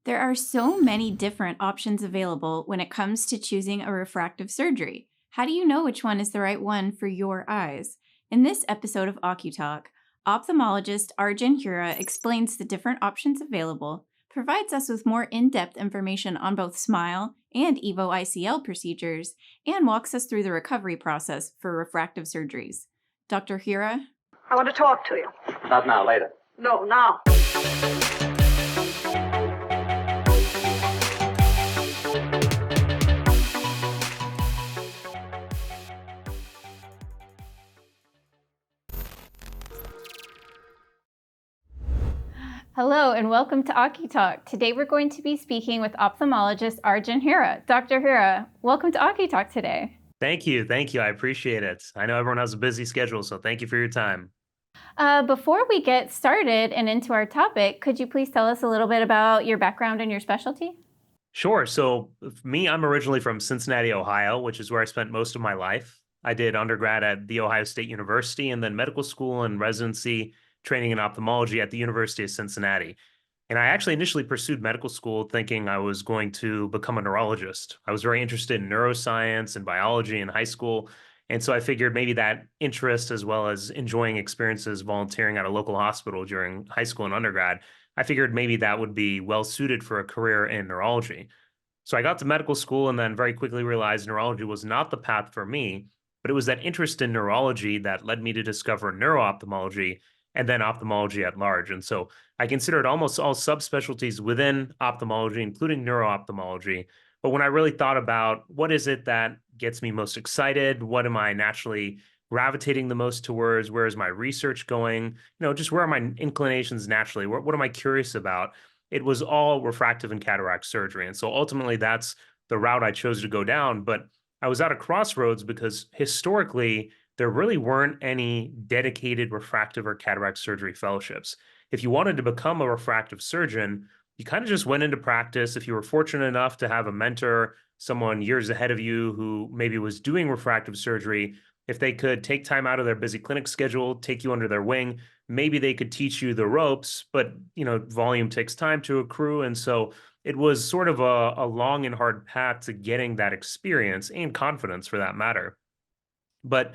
There are so many different options available when it comes to choosing a refractive surgery. How do you know which one is the right one for your eyes? In this episode of OCuTALK, ophthalmologist Arjan Hura explains the different options available, provides us with more in-depth information on both SMILE and EVO ICL procedures, and walks us through the recovery process for refractive surgeries. Dr. Hura? I want to talk to you. Not now, later. No, now. Hello and welcome to OCuTALK. Today we're going to be speaking with ophthalmologist Arjan Hura. Dr. Hura, welcome to OCuTALK today. Thank you. I appreciate it. I know everyone has a busy schedule, so thank you for your time. Before we get started and into our topic, could you please tell us a little bit about your background and your specialty? Sure. So for me, I'm originally from Cincinnati, Ohio, which is where I spent most of my life. I did undergrad at The Ohio State University and then medical school and residency training in ophthalmology at the University of Cincinnati. And I actually initially pursued medical school thinking I was going to become a neurologist. I was very interested in neuroscience and biology in high school. And so I figured maybe that interest, as well as enjoying experiences volunteering at a local hospital during high school and undergrad, I figured maybe that would be well suited for a career in neurology. So I got to medical school and then very quickly realized neurology was not the path for me, but it was that interest in neurology that led me to discover neuro-ophthalmology and then ophthalmology at large. And so I considered almost all subspecialties within ophthalmology, including neuro-ophthalmology. But when I really thought about what is it that gets me most excited, what am I naturally gravitating the most towards, where is my research going, just where are my inclinations naturally, what am I curious about? It was all refractive and cataract surgery. And so ultimately that's the route I chose to go down. But I was at a crossroads because historically, there really weren't any dedicated refractive or cataract surgery fellowships. If you wanted to become a refractive surgeon, you kind of just went into practice. If you were fortunate enough to have a mentor, someone years ahead of you who maybe was doing refractive surgery, if they could take time out of their busy clinic schedule, take you under their wing, maybe they could teach you the ropes, but volume takes time to accrue. And so it was sort of a long and hard path to getting that experience and confidence for that matter. But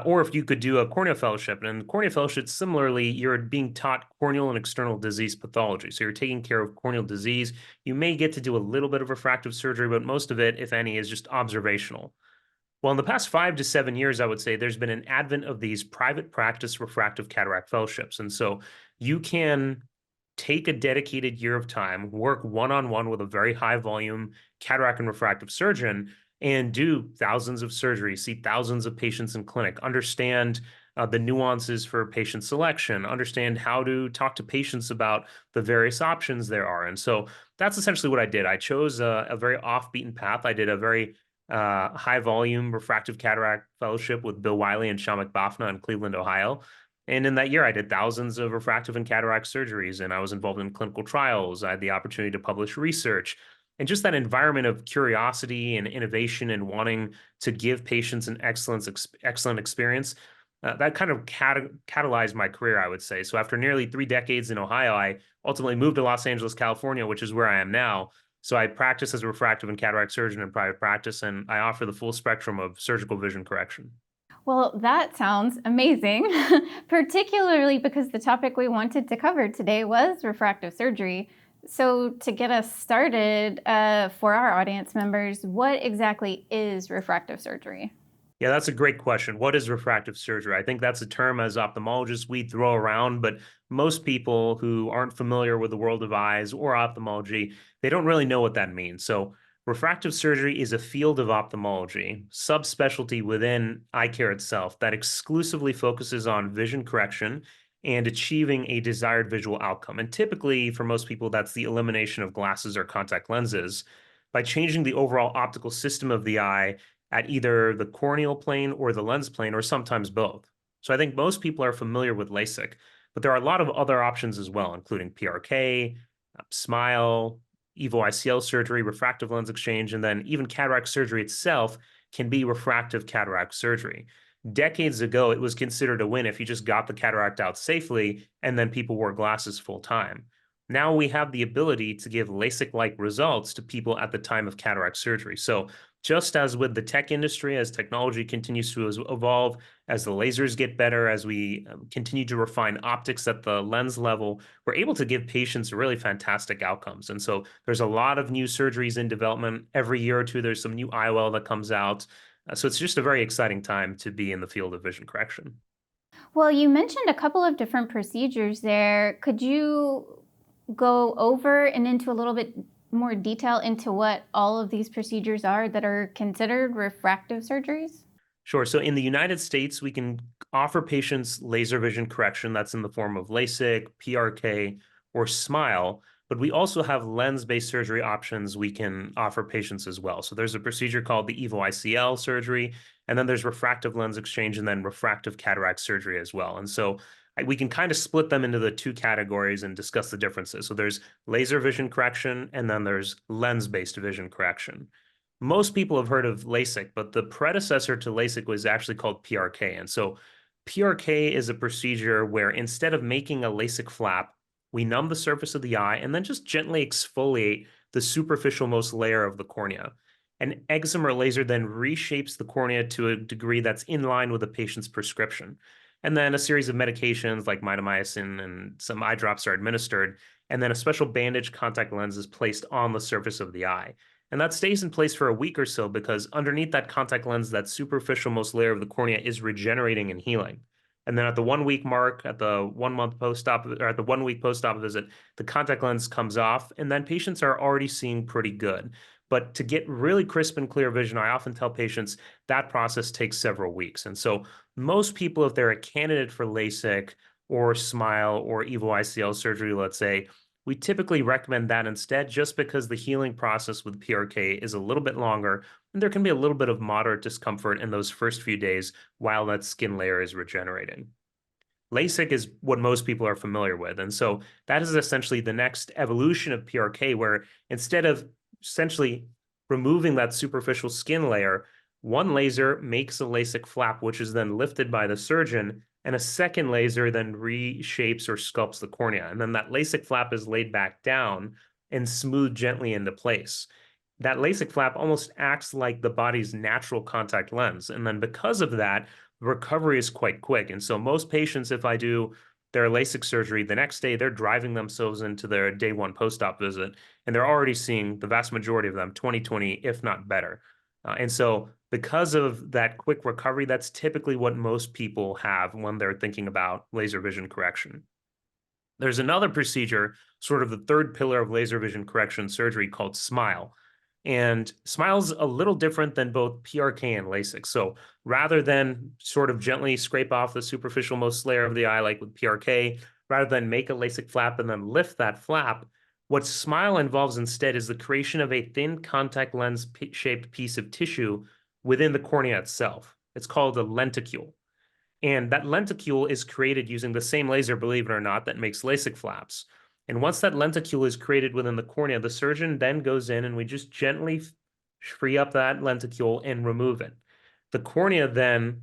or if you could do a corneal fellowship. And in the corneal fellowship, similarly, you're being taught corneal and external disease pathology. So you're taking care of corneal disease. You may get to do a little bit of refractive surgery, but most of it, if any, is just observational. Well, in the past 5 to 7 years, I would say there's been an advent of these private practice refractive cataract fellowships. And so you can take a dedicated year of time, work one-on-one with a very high volume cataract and refractive surgeon, and do thousands of surgeries, see thousands of patients in clinic, understand the nuances for patient selection, understand how to talk to patients about the various options there are. And so that's essentially what I did. I chose a very off-beaten path. I did a very high volume refractive cataract fellowship with Bill Wiley and Shamak Bafna in Cleveland, Ohio. And in that year, I did thousands of refractive and cataract surgeries, and I was involved in clinical trials. I had the opportunity to publish research. And just that environment of curiosity and innovation and wanting to give patients an excellent experience, that kind of catalyzed my career, I would say. So after nearly 3 decades in Ohio, I ultimately moved to Los Angeles, California, which is where I am now. So I practice as a refractive and cataract surgeon in private practice, and I offer the full spectrum of surgical vision correction. Well, that sounds amazing, particularly because the topic we wanted to cover today was refractive surgery. So to get us started, for our audience members, what exactly is refractive surgery? Yeah, that's a great question. What is refractive surgery? I think that's a term as ophthalmologists we throw around, but most people who aren't familiar with the world of eyes or ophthalmology, they don't really know what that means. So refractive surgery is a field of ophthalmology, subspecialty within eye care itself that exclusively focuses on vision correction and achieving a desired visual outcome. And typically, for most people, that's the elimination of glasses or contact lenses by changing the overall optical system of the eye at either the corneal plane or the lens plane, or sometimes both. So I think most people are familiar with LASIK, but there are a lot of other options as well, including PRK, SMILE, EVO ICL surgery, refractive lens exchange, and then even cataract surgery itself can be refractive cataract surgery. Decades ago, it was considered a win if you just got the cataract out safely and then people wore glasses full time. now we have the ability to give LASIK-like results to people at the time of cataract surgery. So just as with the tech industry, as technology continues to evolve, as the lasers get better, as we continue to refine optics at the lens level, we're able to give patients really fantastic outcomes. And so there's a lot of new surgeries in development. Every year or two, there's some new IOL that comes out. So it's just a very exciting time to be in the field of vision correction. Well, you mentioned a couple of different procedures there. Could you go over and into a little bit more detail into what all of these procedures are that are considered refractive surgeries? Sure. So in the United States, we can offer patients laser vision correction. That's in the form of LASIK, PRK, or SMILE. But we also have lens-based surgery options we can offer patients as well. So there's a procedure called the EVO ICL surgery, and then there's refractive lens exchange, and then refractive cataract surgery as well. And so we can kind of split them into the two categories and discuss the differences. So there's laser vision correction, and then there's lens-based vision correction. Most people have heard of LASIK, but the predecessor to LASIK was actually called PRK. And so PRK is a procedure where instead of making a LASIK flap, we numb the surface of the eye and then just gently exfoliate the superficial most layer of the cornea. An excimer laser then reshapes the cornea to a degree that's in line with the patient's prescription. And then a series of medications like mitomycin and some eye drops are administered, and then a special bandage contact lens is placed on the surface of the eye. And that stays in place for a week or so because underneath that contact lens, that superficial most layer of the cornea is regenerating and healing. And then at the 1 week mark, at the 1 month post-op, or at the 1 week post-op visit, the contact lens comes off, and then patients are already seeing pretty good. But to get really crisp and clear vision, I often tell patients that process takes several weeks. And so most people, if they're a candidate for LASIK or SMILE or EVO ICL surgery, let's say, we typically recommend that instead, just because the healing process with PRK is a little bit longer, and there can be a little bit of moderate discomfort in those first few days while that skin layer is regenerating. LASIK is what most people are familiar with. And so that is essentially the next evolution of PRK, where instead of essentially removing that superficial skin layer, one laser makes a LASIK flap, which is then lifted by the surgeon, and a second laser then reshapes or sculpts the cornea. And then that LASIK flap is laid back down and smoothed gently into place. That LASIK flap almost acts like the body's natural contact lens. And then because of that, the recovery is quite quick. And so most patients, if I do their LASIK surgery, the next day they're driving themselves into their day one post-op visit, and they're already seeing the vast majority of them 20/20, if not better. And so because of that quick recovery, that's typically what most people have when they're thinking about laser vision correction. There's another procedure, sort of the third pillar of laser vision correction surgery, called SMILE. And SMILE's a little different than both PRK and LASIK. So rather than sort of gently scrape off the superficial most layer of the eye like with PRK, rather than make a LASIK flap and then lift that flap, what SMILE involves instead is the creation of a thin contact lens shaped piece of tissue within the cornea itself. It's called a lenticule. And that lenticule is created using the same laser, believe it or not, that makes LASIK flaps. And once that lenticule is created within the cornea, the surgeon then goes in and we just gently free up that lenticule and remove it. The cornea then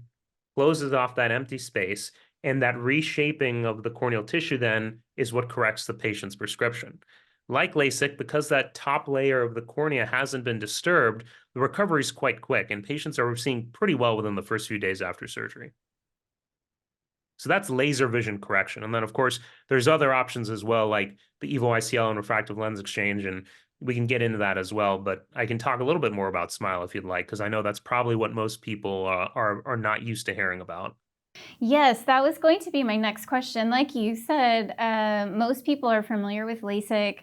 closes off that empty space, and that reshaping of the corneal tissue then is what corrects the patient's prescription. Like LASIK, because that top layer of the cornea hasn't been disturbed, the recovery is quite quick, and patients are seeing pretty well within the first few days after surgery. So that's laser vision correction. And then, of course, there's other options as well, like the EVO ICL and refractive lens exchange, and we can get into that as well. But I can talk a little bit more about SMILE if you'd like, because I know that's probably what most people are not used to hearing about. Yes, that was going to be my next question. Like you said, most people are familiar with LASIK.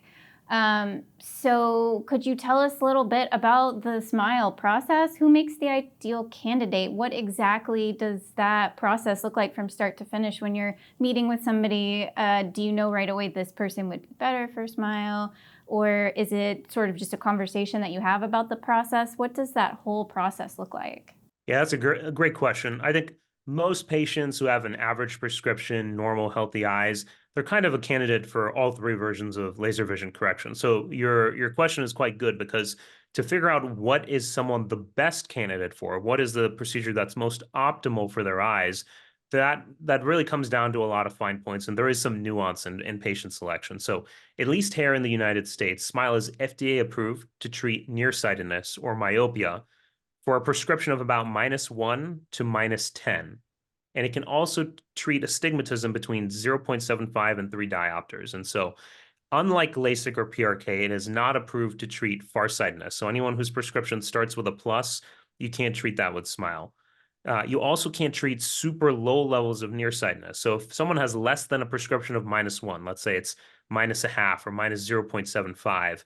So could you tell us a little bit about the SMILE process? Who makes the ideal candidate? What exactly does that process look like from start to finish when you're meeting with somebody? Do you know right away this person would be better for SMILE? Or is it sort of just a conversation that you have about the process? What does that whole process look like? Yeah, that's a great question. I think most patients who have an average prescription, normal, healthy eyes, they're kind of a candidate for all three versions of laser vision correction. So your question is quite good, because to figure out what is someone the best candidate for, what is the procedure that's most optimal for their eyes, That really comes down to a lot of fine points, and there is some nuance in patient selection. So, at least here in the United States, SMILE is FDA approved to treat nearsightedness or myopia for a prescription of about -1 to -10. And it can also treat astigmatism between 0.75 and 3 diopters. And so, unlike LASIK or PRK, it is not approved to treat farsightedness. So, anyone whose prescription starts with a plus, you can't treat that with SMILE. You also can't treat super low levels of nearsightedness. So if someone has less than a prescription of -1, let's say it's minus a half or minus 0.75,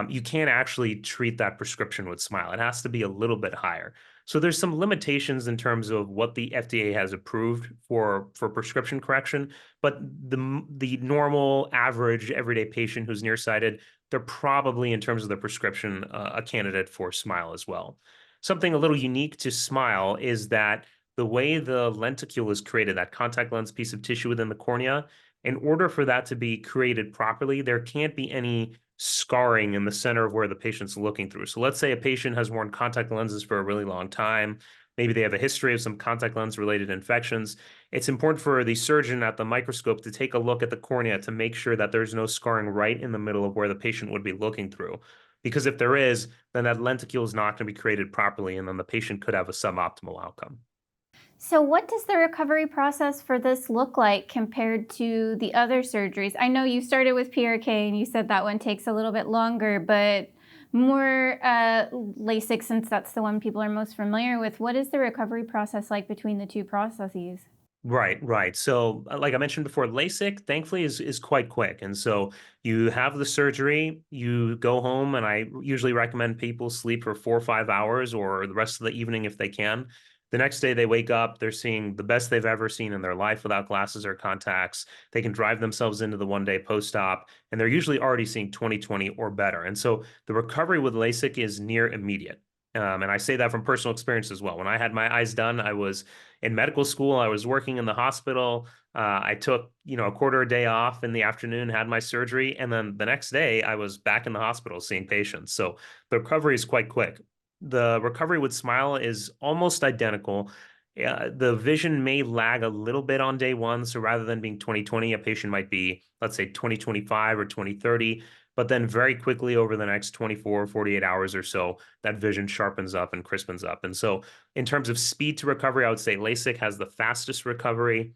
you can't actually treat that prescription with SMILE. It has to be a little bit higher. So there's some limitations in terms of what the FDA has approved for prescription correction, but the normal, average, everyday patient who's nearsighted, they're probably, in terms of the prescription, a candidate for SMILE as well. Something a little unique to SMILE is that the way the lenticule is created, that contact lens piece of tissue within the cornea, in order for that to be created properly, there can't be any scarring in the center of where the patient's looking through. So let's say a patient has worn contact lenses for a really long time. Maybe they have a history of some contact lens related infections. It's important for the surgeon at the microscope to take a look at the cornea to make sure that there's no scarring right in the middle of where the patient would be looking through. Because if there is, then that lenticule is not going to be created properly, and then the patient could have a suboptimal outcome. So, what does the recovery process for this look like compared to the other surgeries? I know you started with PRK and you said that one takes a little bit longer, but more LASIK, since that's the one people are most familiar with. What is the recovery process like between the two processes? Right, right. So, like I mentioned before, LASIK, thankfully, is quite quick. And so you have the surgery, you go home, and I usually recommend people sleep for 4 or 5 hours or the rest of the evening if they can. The next day they wake up, they're seeing the best they've ever seen in their life without glasses or contacts. They can drive themselves into the 1 day post-op, and they're usually already seeing 20/20 or better. And so the recovery with LASIK is near immediate. And I say that from personal experience as well. When I had my eyes done, I was in medical school. I was working in the hospital. I took, a quarter a day off in the afternoon, had my surgery, and then the next day I was back in the hospital seeing patients. So the recovery is quite quick. The recovery with SMILE is almost identical. The vision may lag a little bit on day one. So rather than being 20/20, a patient might be, let's say, 20/25 or 20/30. But then very quickly over the next 24, 48 hours or so, that vision sharpens up and crispens up. And so in terms of speed to recovery, I would say LASIK has the fastest recovery,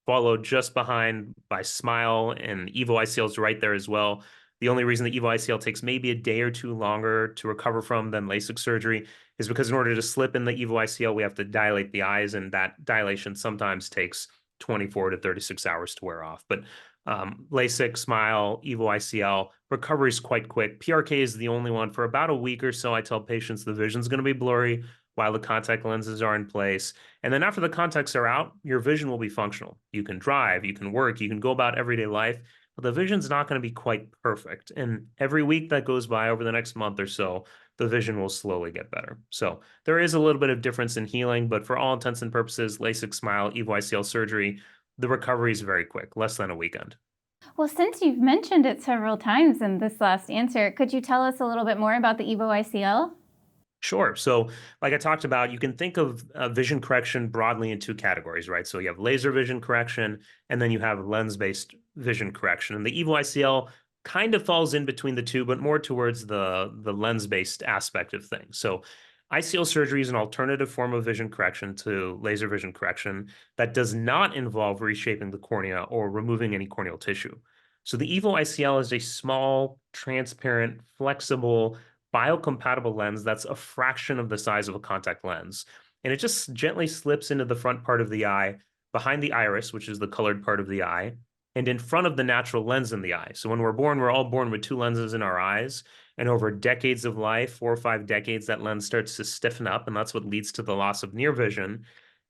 followed just behind by SMILE, and EVO ICL is right there as well. The only reason the EVO ICL takes maybe a day or two longer to recover from than LASIK surgery is because in order to slip in the EVO ICL, we have to dilate the eyes, and that dilation sometimes takes 24 to 36 hours to wear off. But LASIK, SMILE, EVO ICL, recovery is quite quick. PRK is the only one. For about a week or so, I tell patients the vision's going to be blurry while the contact lenses are in place. And then after the contacts are out, your vision will be functional. You can drive, you can work, you can go about everyday life, but the vision's not going to be quite perfect. And every week that goes by over the next month or so, the vision will slowly get better. So there is a little bit of difference in healing, but for all intents and purposes, LASIK, SMILE, EVO ICL surgery, the recovery is very quick, less than a weekend. Well, since you've mentioned it several times in this last answer, could you tell us a little bit more about the EVO ICL? Sure. So, like I talked about, you can think of vision correction broadly in two categories, right? So, you have laser vision correction, and then you have lens based vision correction. And the EVO ICL kind of falls in between the two, but more towards the lens based aspect of things. So, ICL surgery is an alternative form of vision correction to laser vision correction that does not involve reshaping the cornea or removing any corneal tissue. So, the EVO ICL is a small, transparent, flexible, biocompatible lens that's a fraction of the size of a contact lens. And it just gently slips into the front part of the eye, behind the iris, which is the colored part of the eye, and in front of the natural lens in the eye. So when we're born, we're all born with two lenses in our eyes. And over decades of life, 4 or 5 decades, that lens starts to stiffen up, and that's what leads to the loss of near vision.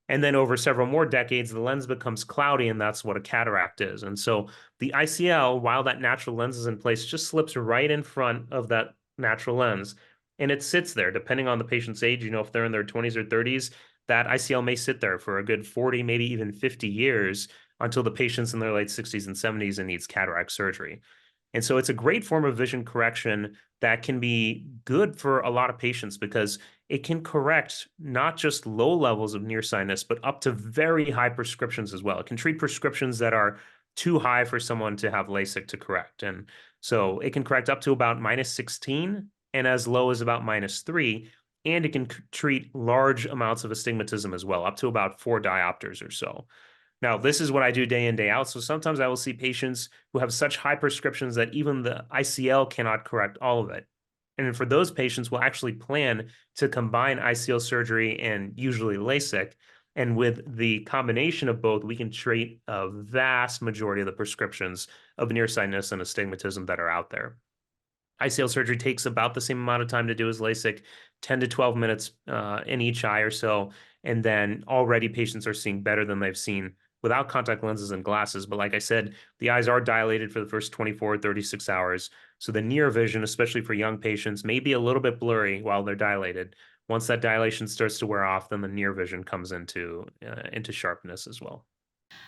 And then over several more decades, the lens becomes cloudy, and that's what a cataract is. And so the ICL, while that natural lens is in place, just slips right in front of that natural lens. And it sits there, depending on the patient's age. If they're in their 20s or 30s, that ICL may sit there for a good 40, maybe even 50 years until the patient's in their late 60s and 70s and needs cataract surgery. And so it's a great form of vision correction that can be good for a lot of patients because it can correct not just low levels of nearsightedness, but up to very high prescriptions as well. It can treat prescriptions that are too high for someone to have LASIK to correct. And so it can correct up to about -16 and as low as about -3. And it can treat large amounts of astigmatism as well, up to about 4 diopters or so. Now, this is what I do day in, day out. So sometimes I will see patients who have such high prescriptions that even the ICL cannot correct all of it. And for those patients, we'll actually plan to combine ICL surgery and usually LASIK. And with the combination of both, we can treat a vast majority of the prescriptions of nearsightedness and astigmatism that are out there. ICL surgery takes about the same amount of time to do as LASIK, 10 to 12 minutes in each eye or so. And then already patients are seeing better than they've seen without contact lenses and glasses. But like I said, the eyes are dilated for the first 24, 36 hours. So the near vision, especially for young patients, may be a little bit blurry while they're dilated. Once that dilation starts to wear off, then the near vision comes into sharpness as well.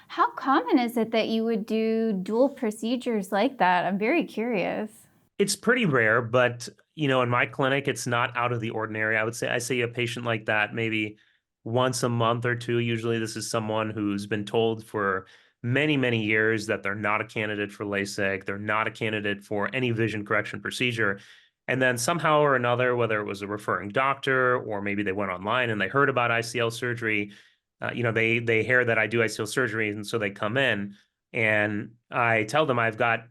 How common is it that you would do dual procedures like that? I'm very curious. It's pretty rare, but in my clinic, it's not out of the ordinary. I see a patient like that maybe once a month or two. Usually, this is someone who's been told for many, many years that they're not a candidate for LASIK, they're not a candidate for any vision correction procedure. And then somehow or another, whether it was a referring doctor or maybe they went online and they heard about ICL surgery, they hear that I do ICL surgery, and so they come in, and I tell them I've got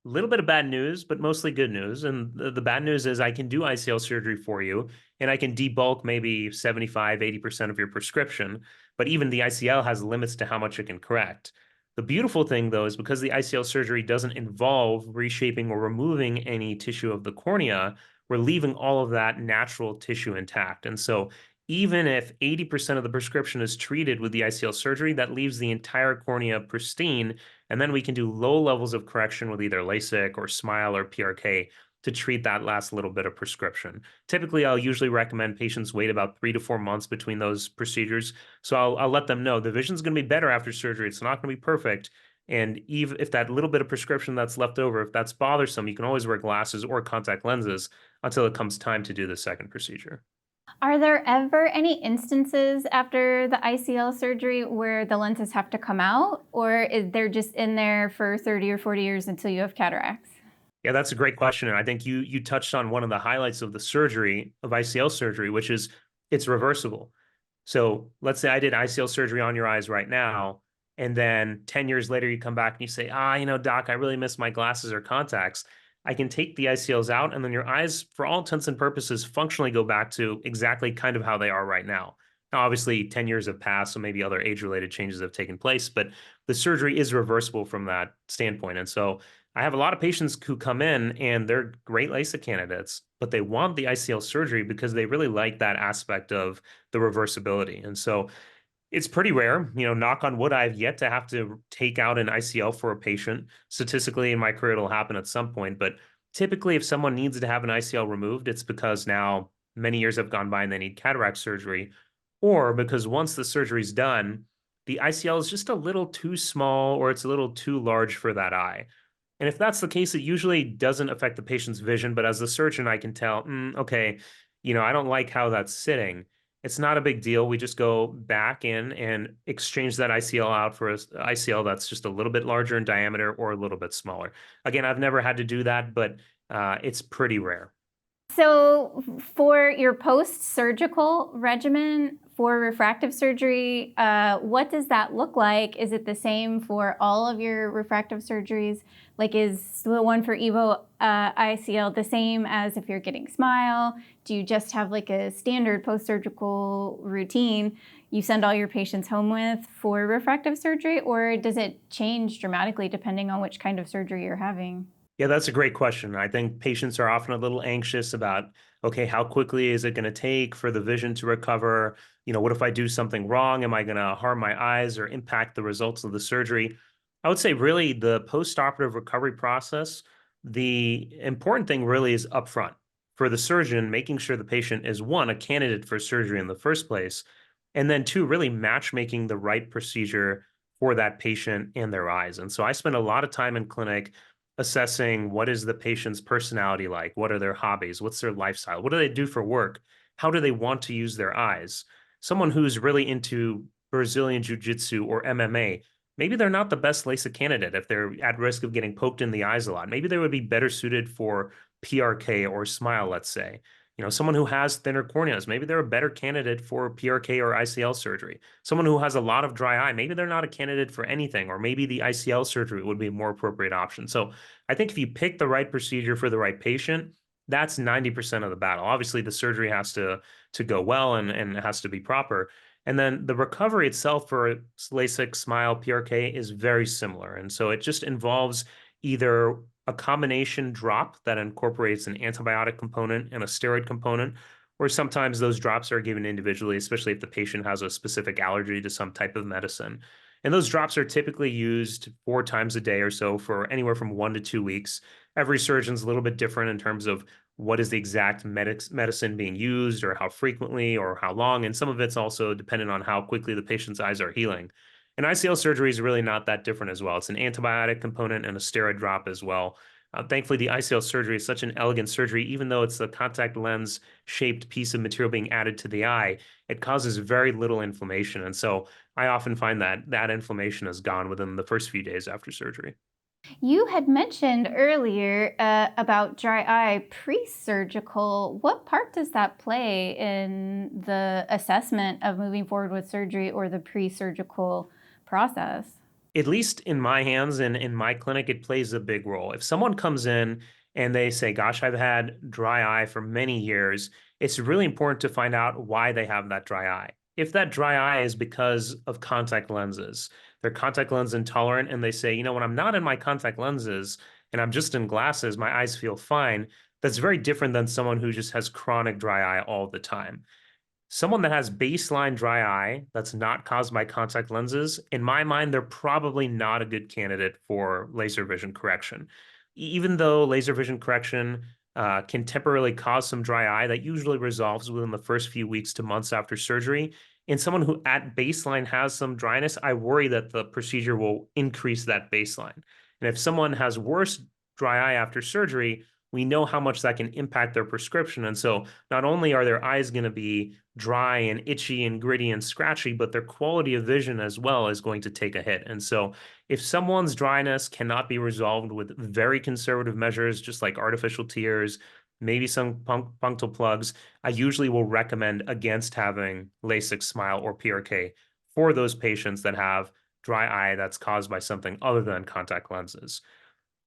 little bit of bad news, but mostly good news. And the bad news is I can do ICL surgery for you and I can debulk maybe 75, 80% of your prescription. But even the ICL has limits to how much it can correct. The beautiful thing, though, is because the ICL surgery doesn't involve reshaping or removing any tissue of the cornea, we're leaving all of that natural tissue intact. And so even if 80% of the prescription is treated with the ICL surgery, that leaves the entire cornea pristine, and then we can do low levels of correction with either LASIK or SMILE or PRK to treat that last little bit of prescription. Typically, I'll usually recommend patients wait about 3 to 4 months between those procedures. So I'll let them know the vision's going to be better after surgery. It's not going to be perfect. And even if that little bit of prescription that's left over, if that's bothersome, you can always wear glasses or contact lenses until it comes time to do the second procedure. Are there ever any instances after the ICL surgery where the lenses have to come out, or is they're just in there for 30 or 40 years until you have cataracts? Yeah, that's a great question. And I think you touched on one of the highlights of the surgery of ICL surgery, which is it's reversible. So let's say I did ICL surgery on your eyes right now, and then 10 years later you come back and you say, doc, I really miss my glasses or contacts. I can take the ICLs out, and then your eyes, for all intents and purposes, functionally go back to exactly kind of how they are right now. Now, obviously, 10 years have passed, so maybe other age-related changes have taken place, but the surgery is reversible from that standpoint. And so I have a lot of patients who come in and they're great LASIK candidates, but they want the ICL surgery because they really like that aspect of the reversibility. And so it's pretty rare, knock on wood, I've yet to have to take out an ICL for a patient. Statistically, in my career, it'll happen at some point. But typically, if someone needs to have an ICL removed, it's because now many years have gone by and they need cataract surgery, or because once the surgery's done, the ICL is just a little too small or it's a little too large for that eye. And if that's the case, it usually doesn't affect the patient's vision. But as the surgeon, I can tell, okay, I don't like how that's sitting. It's not a big deal. We just go back in and exchange that ICL out for a ICL that's just a little bit larger in diameter or a little bit smaller. Again, I've never had to do that, but it's pretty rare. So, for your post-surgical regimen for refractive surgery, what does that look like? Is it the same for all of your refractive surgeries? Like, is the one for EVO ICL the same as if you're getting SMILE? Do you just have like a standard post-surgical routine you send all your patients home with for refractive surgery, or does it change dramatically depending on which kind of surgery you're having? Yeah, that's a great question. I think patients are often a little anxious about, okay, how quickly is it going to take for the vision to recover? What if I do something wrong? Am I going to harm my eyes or impact the results of the surgery? I would say really the post-operative recovery process, the important thing really is upfront for the surgeon, making sure the patient is one, a candidate for surgery in the first place, and then two, really matchmaking the right procedure for that patient and their eyes. And so I spend a lot of time in clinic assessing what is the patient's personality like, what are their hobbies, what's their lifestyle, what do they do for work, how do they want to use their eyes. Someone who's really into Brazilian Jiu-Jitsu or MMA, maybe they're not the best LASIK candidate if they're at risk of getting poked in the eyes a lot. Maybe they would be better suited for PRK or SMILE, let's say. Someone who has thinner corneas, maybe they're a better candidate for PRK or ICL surgery. Someone who has a lot of dry eye, maybe they're not a candidate for anything, or maybe the ICL surgery would be a more appropriate option. So I think if you pick the right procedure for the right patient, that's 90% of the battle. Obviously, the surgery has to go well and it has to be proper. And then the recovery itself for LASIK, SMILE, PRK is very similar. And so it just involves either a combination drop that incorporates an antibiotic component and a steroid component, or sometimes those drops are given individually, especially if the patient has a specific allergy to some type of medicine. And those drops are typically used 4 times a day or so for anywhere from 1 to 2 weeks. Every surgeon's a little bit different in terms of what is the exact medicine being used or how frequently or how long. And some of it's also dependent on how quickly the patient's eyes are healing. And ICL surgery is really not that different as well. It's an antibiotic component and a steroid drop as well. Thankfully, the ICL surgery is such an elegant surgery, even though it's a contact lens shaped piece of material being added to the eye, it causes very little inflammation. And so I often find that that inflammation is gone within the first few days after surgery. You had mentioned earlier about dry eye pre-surgical. What part does that play in the assessment of moving forward with surgery or the pre-surgical process? At least in my hands and in my clinic, it plays a big role. If someone comes in and they say, gosh, I've had dry eye for many years, it's really important to find out why they have that dry eye. If that dry eye is because of contact lenses, they're contact lens intolerant, and they say, when I'm not in my contact lenses and I'm just in glasses, my eyes feel fine. That's very different than someone who just has chronic dry eye all the time. Someone that has baseline dry eye that's not caused by contact lenses, in my mind, they're probably not a good candidate for laser vision correction. Even though laser vision correction can temporarily cause some dry eye, that usually resolves within the first few weeks to months after surgery. In someone who at baseline has some dryness, I worry that the procedure will increase that baseline. And if someone has worse dry eye after surgery, we know how much that can impact their prescription. And so not only are their eyes going to be dry and itchy and gritty and scratchy, but their quality of vision as well is going to take a hit. And so if someone's dryness cannot be resolved with very conservative measures, just like artificial tears, maybe some punctal plugs, I usually will recommend against having LASIK, SMILE, or PRK for those patients that have dry eye that's caused by something other than contact lenses.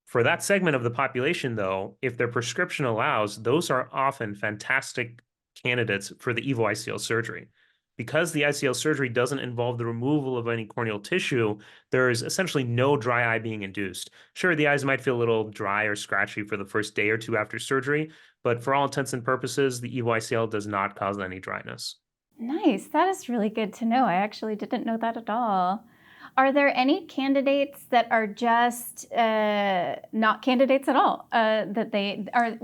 For that segment of the population, though, if their prescription allows, those are often fantastic candidates for the EVO ICL surgery. Because the ICL surgery doesn't involve the removal of any corneal tissue, there is essentially no dry eye being induced. Sure, the eyes might feel a little dry or scratchy for the first day or two after surgery, but for all intents and purposes, the EVO ICL does not cause any dryness. Nice. That is really good to know. I actually didn't know that at all. Are there any candidates that are just not candidates at all? That they are.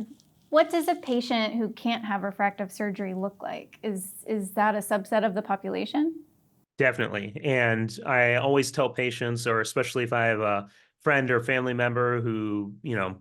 What does a patient who can't have refractive surgery look like? Is that a subset of the population? Definitely. And I always tell patients, or especially if I have a friend or family member who,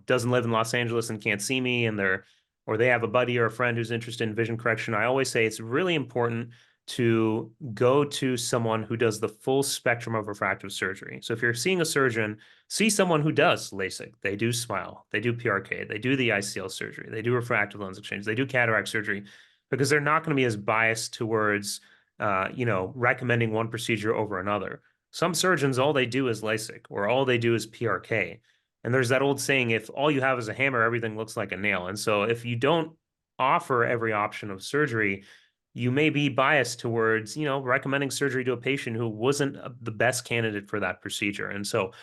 doesn't live in Los Angeles and can't see me, and or they have a buddy or a friend who's interested in vision correction, I always say it's really important to go to someone who does the full spectrum of refractive surgery. So if you're seeing a surgeon, see someone who does LASIK, they do SMILE, they do PRK, they do the ICL surgery, they do refractive lens exchange, they do cataract surgery, because they're not going to be as biased towards recommending one procedure over another. Some surgeons, all they do is LASIK, or all they do is PRK. And there's that old saying, if all you have is a hammer, everything looks like a nail. And so if you don't offer every option of surgery, you may be biased towards, recommending surgery to a patient who wasn't the best candidate for that procedure. And so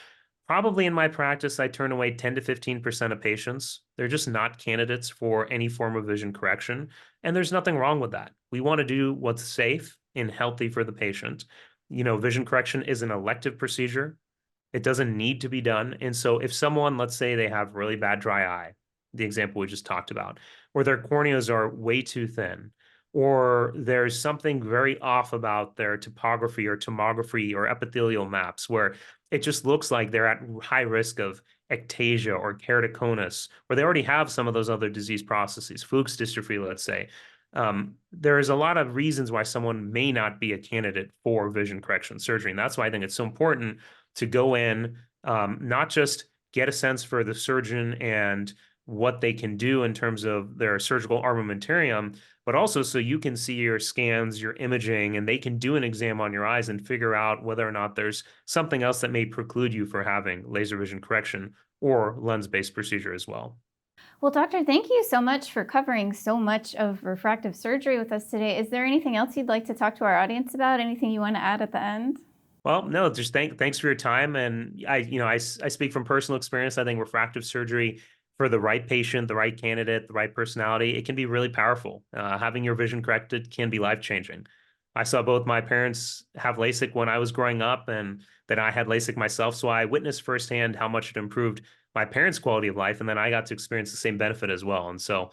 probably in my practice, I turn away 10 to 15% of patients. They're just not candidates for any form of vision correction. And there's nothing wrong with that. We want to do what's safe and healthy for the patient. Vision correction is an elective procedure. It doesn't need to be done. And so if someone, let's say they have really bad dry eye, the example we just talked about, or their corneas are way too thin, or there's something very off about their topography or tomography or epithelial maps where it just looks like they're at high risk of ectasia or keratoconus, or they already have some of those other disease processes, Fuchs dystrophy, let's say, there is a lot of reasons why someone may not be a candidate for vision correction surgery. And that's why I think it's so important to go in, not just get a sense for the surgeon and what they can do in terms of their surgical armamentarium, but also so you can see your scans, your imaging, and they can do an exam on your eyes and figure out whether or not there's something else that may preclude you for having laser vision correction or lens-based procedure as well. Well, doctor, thank you so much for covering so much of refractive surgery with us today. Is there anything else you'd like to talk to our audience about? Anything you want to add at the end? Well, no, just thanks for your time. And I speak from personal experience. I think refractive surgery for the right patient, the right candidate, the right personality, it can be really powerful. Having your vision corrected can be life-changing. I saw both my parents have LASIK when I was growing up, and then I had LASIK myself. So I witnessed firsthand how much it improved my parents' quality of life. And then I got to experience the same benefit as well. And so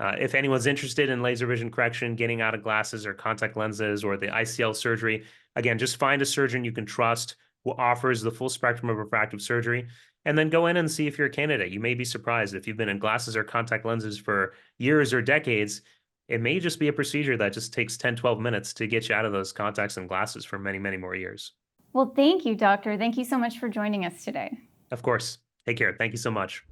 if anyone's interested in laser vision correction, getting out of glasses or contact lenses or the ICL surgery, again, just find a surgeon you can trust who offers the full spectrum of refractive surgery, and then go in and see if you're a candidate. You may be surprised if you've been in glasses or contact lenses for years or decades. It may just be a procedure that just takes 10, 12 minutes to get you out of those contacts and glasses for many, many more years. Well, thank you, doctor. Thank you so much for joining us today. Of course. Take care. Thank you so much.